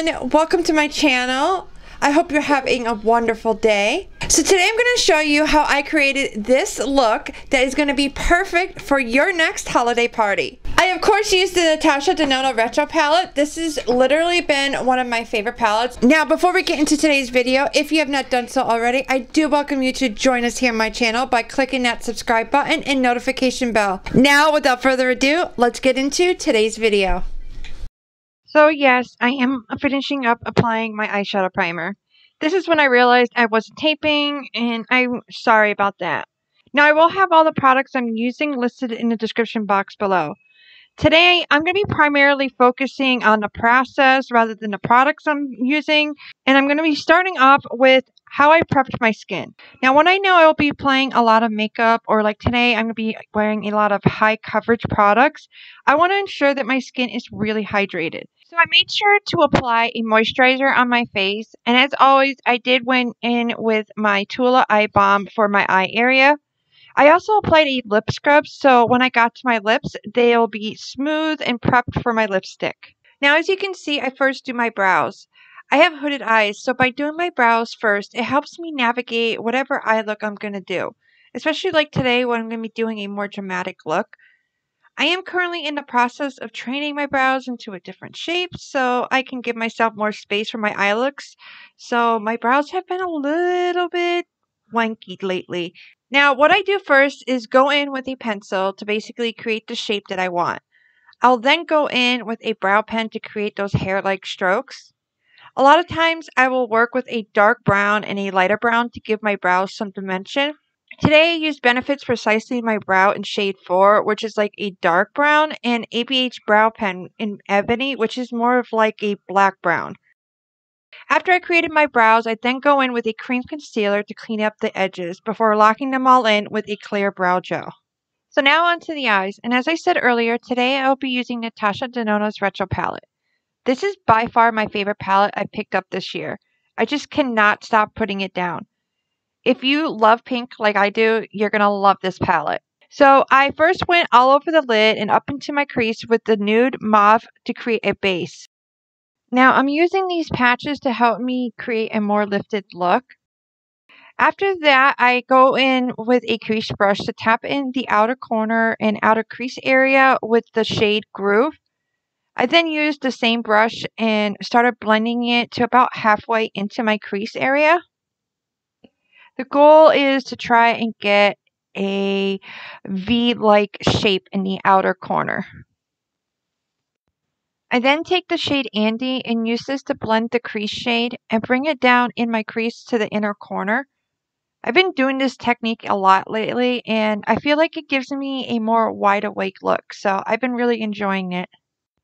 everyone, welcome to my channel. I hope you're having a wonderful day. So today I'm going to show you how I created this look that is going to be perfect for your next holiday party. I of course used the Natasha Denona Retro palette. This has literally been one of my favorite palettes. Now before we get into today's video, if you have not done so already, I do welcome you to join us here on my channel by clicking that subscribe button and notification bell. Now without further ado, let's get into today's video. So yes, I am finishing up applying my eyeshadow primer. This is when I realized I wasn't taping, and I'm sorry about that. Now I will have all the products I'm using listed in the description box below. Today, I'm going to be primarily focusing on the process rather than the products I'm using, and I'm going to be starting off with how I prepped my skin. Now, when I know I will be applying a lot of makeup, or like today, I'm going to be wearing a lot of high coverage products, I want to ensure that my skin is really hydrated. So I made sure to apply a moisturizer on my face, and as always, I did went in with my Tula Eye Balm for my eye area. I also applied a lip scrub, so when I got to my lips, they'll be smooth and prepped for my lipstick. Now, as you can see, I first do my brows. I have hooded eyes, so by doing my brows first, it helps me navigate whatever eye look I'm going to do, especially like today when I'm going to be doing a more dramatic look. I am currently in the process of training my brows into a different shape so I can give myself more space for my eye looks. So my brows have been a little bit wanky lately. Now what I do first is go in with a pencil to basically create the shape that I want. I'll then go in with a brow pen to create those hair-like strokes. A lot of times I will work with a dark brown and a lighter brown to give my brows some dimension. Today I used Benefit's Precisely My Brow in shade 4, which is like a dark brown, and ABH Brow Pen in Ebony, which is more of like a black brown. After I created my brows, I then go in with a cream concealer to clean up the edges before locking them all in with a clear brow gel. So now onto the eyes, and as I said earlier, today I will be using Natasha Denona's Retro palette. This is by far my favorite palette I picked up this year. I just cannot stop putting it down. If you love pink like I do, you're going to love this palette. So I first went all over the lid and up into my crease with the nude mauve to create a base. Now I'm using these patches to help me create a more lifted look. After that, I go in with a crease brush to tap in the outer corner and outer crease area with the shade Groove. I then used the same brush and started blending it to about halfway into my crease area. The goal is to try and get a V-like shape in the outer corner. I then take the shade Andy and use this to blend the crease shade and bring it down in my crease to the inner corner. I've been doing this technique a lot lately, and I feel like it gives me a more wide awake look, so I've been really enjoying it.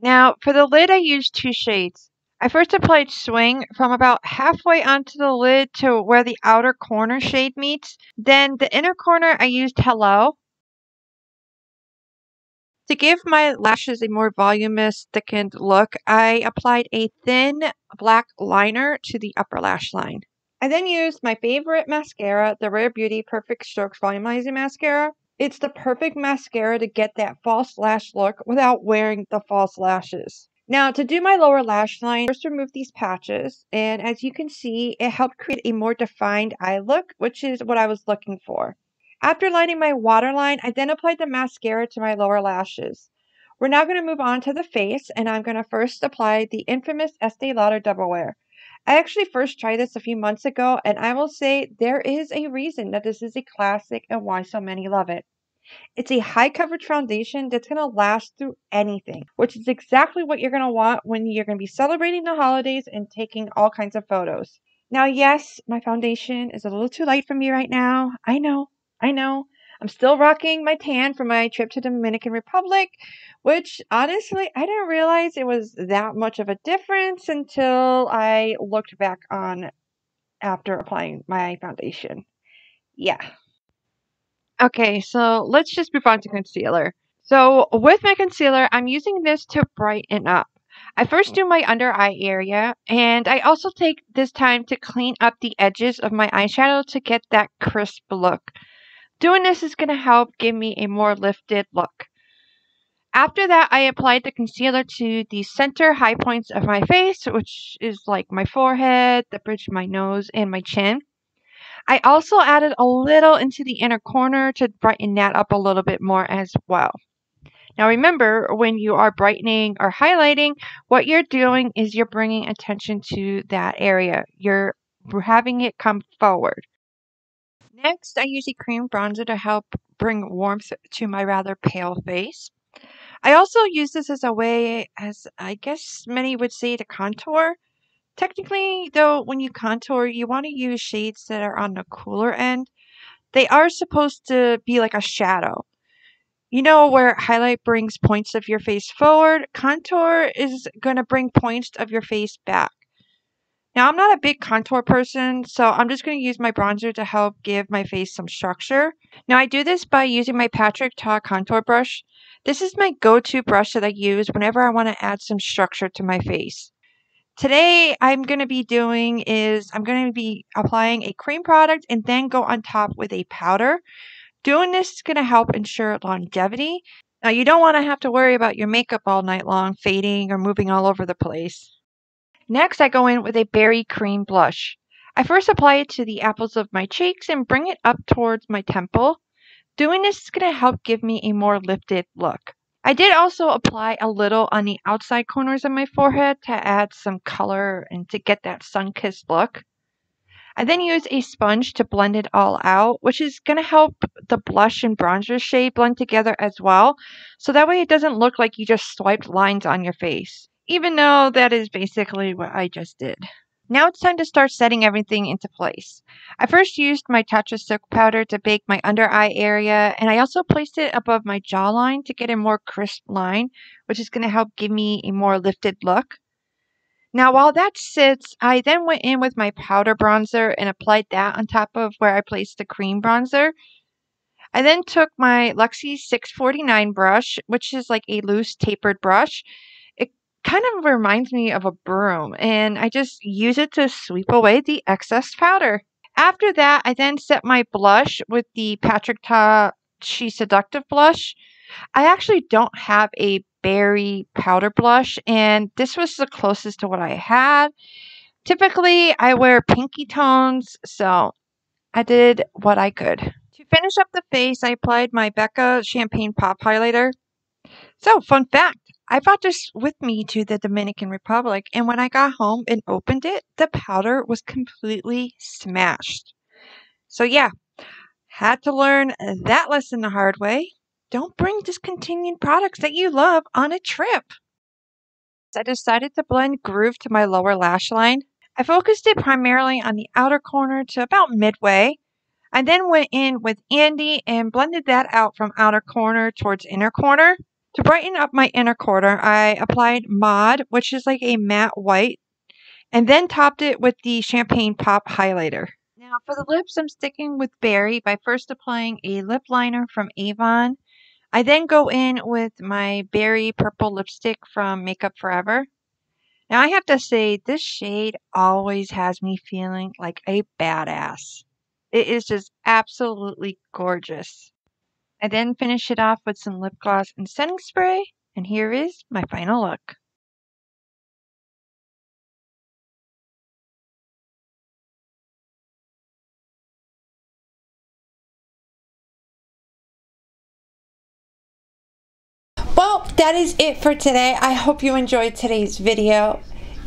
Now, for the lid, I used two shades. I first applied Swing from about halfway onto the lid to where the outer corner shade meets. Then the inner corner, I used Hello. To give my lashes a more voluminous, thickened look, I applied a thin black liner to the upper lash line. I then used my favorite mascara, the Rare Beauty Perfect Strokes Volumizing Mascara. It's the perfect mascara to get that false lash look without wearing the false lashes. Now, to do my lower lash line, first remove these patches, and as you can see, it helped create a more defined eye look, which is what I was looking for. After lining my waterline, I then applied the mascara to my lower lashes. We're now going to move on to the face, and I'm going to first apply the infamous Estee Lauder Double Wear. I actually first tried this a few months ago, and I will say there is a reason that this is a classic and why so many love it. It's a high coverage foundation that's going to last through anything, which is exactly what you're going to want when you're going to be celebrating the holidays and taking all kinds of photos. Now, yes, my foundation is a little too light for me right now. I know. I'm still rocking my tan from my trip to Dominican Republic, which honestly, I didn't realize it was that much of a difference until I looked back on after applying my foundation. Yeah. Okay, so let's just move on to concealer. So with my concealer, I'm using this to brighten up. I first do my under eye area, and I also take this time to clean up the edges of my eyeshadow to get that crisp look. Doing this is going to help give me a more lifted look. After that, I applied the concealer to the center high points of my face, which is like my forehead, the bridge of my nose, and my chin. I also added a little into the inner corner to brighten that up a little bit more as well. Now remember, when you are brightening or highlighting, what you're doing is you're bringing attention to that area. You're having it come forward. Next, I use a cream bronzer to help bring warmth to my rather pale face. I also use this as a way, as I guess many would say, to contour. Technically, though, when you contour, you want to use shades that are on the cooler end. They are supposed to be like a shadow. You know, where highlight brings points of your face forward, contour is going to bring points of your face back. Now, I'm not a big contour person, so I'm just going to use my bronzer to help give my face some structure. Now, I do this by using my Perfector contour brush. This is my go-to brush that I use whenever I want to add some structure to my face. Today, I'm going to be applying a cream product and then go on top with a powder. Doing this is going to help ensure longevity. Now, you don't want to have to worry about your makeup all night long fading or moving all over the place. Next, I go in with a berry cream blush. I first apply it to the apples of my cheeks and bring it up towards my temple. Doing this is going to help give me a more lifted look. I did also apply a little on the outside corners of my forehead to add some color and to get that sun-kissed look. I then use a sponge to blend it all out, which is going to help the blush and bronzer shade blend together as well. So that way it doesn't look like you just swiped lines on your face, even though that is basically what I just did. Now it's time to start setting everything into place. I first used my touch of silk powder to bake my under eye area, and I also placed it above my jawline to get a more crisp line, which is going to help give me a more lifted look. Now while that sits, I then went in with my powder bronzer and applied that on top of where I placed the cream bronzer. I then took my Luxie 649 brush, which is like a loose tapered brush. It kind of reminds me of a broom, and I just use it to sweep away the excess powder. After that, I then set my blush with the Perfector She Seductive blush. I actually don't have a berry powder blush, and this was the closest to what I had. Typically, I wear pinky tones, so I did what I could. To finish up the face, I applied my Becca Champagne Pop Highlighter. So, fun fact, I brought this with me to the Dominican Republic, and when I got home and opened it, the powder was completely smashed. So yeah, had to learn that lesson the hard way. Don't bring discontinued products that you love on a trip. I decided to blend Groove to my lower lash line. I focused it primarily on the outer corner to about midway. I then went in with Andy and blended that out from outer corner towards inner corner. To brighten up my inner corner, I applied Mauve, which is like a matte white, and then topped it with the Champagne Pop highlighter. Now for the lips, I'm sticking with Berry by first applying a lip liner from Avon. I then go in with my Berry Purple lipstick from Makeup Forever. Now I have to say, this shade always has me feeling like a badass. It is just absolutely gorgeous. I then finish it off with some lip gloss and setting spray, and here is my final look. Well, that is it for today. I hope you enjoyed today's video.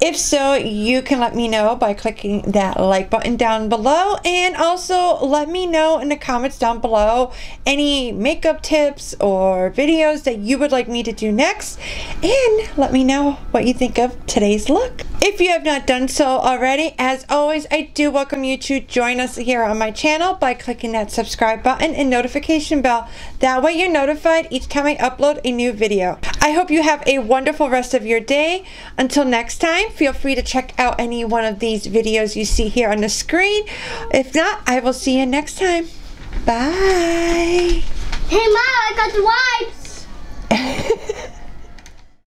If so, you can let me know by clicking that like button down below, and also let me know in the comments down below any makeup tips or videos that you would like me to do next, and let me know what you think of today's look. If you have not done so already, as always, I do welcome you to join us here on my channel by clicking that subscribe button and notification bell. That way you're notified each time I upload a new video. I hope you have a wonderful rest of your day. Until next time, feel free to check out any one of these videos you see here on the screen. If not, I will see you next time. Bye. Hey, Mom, I got the wipes.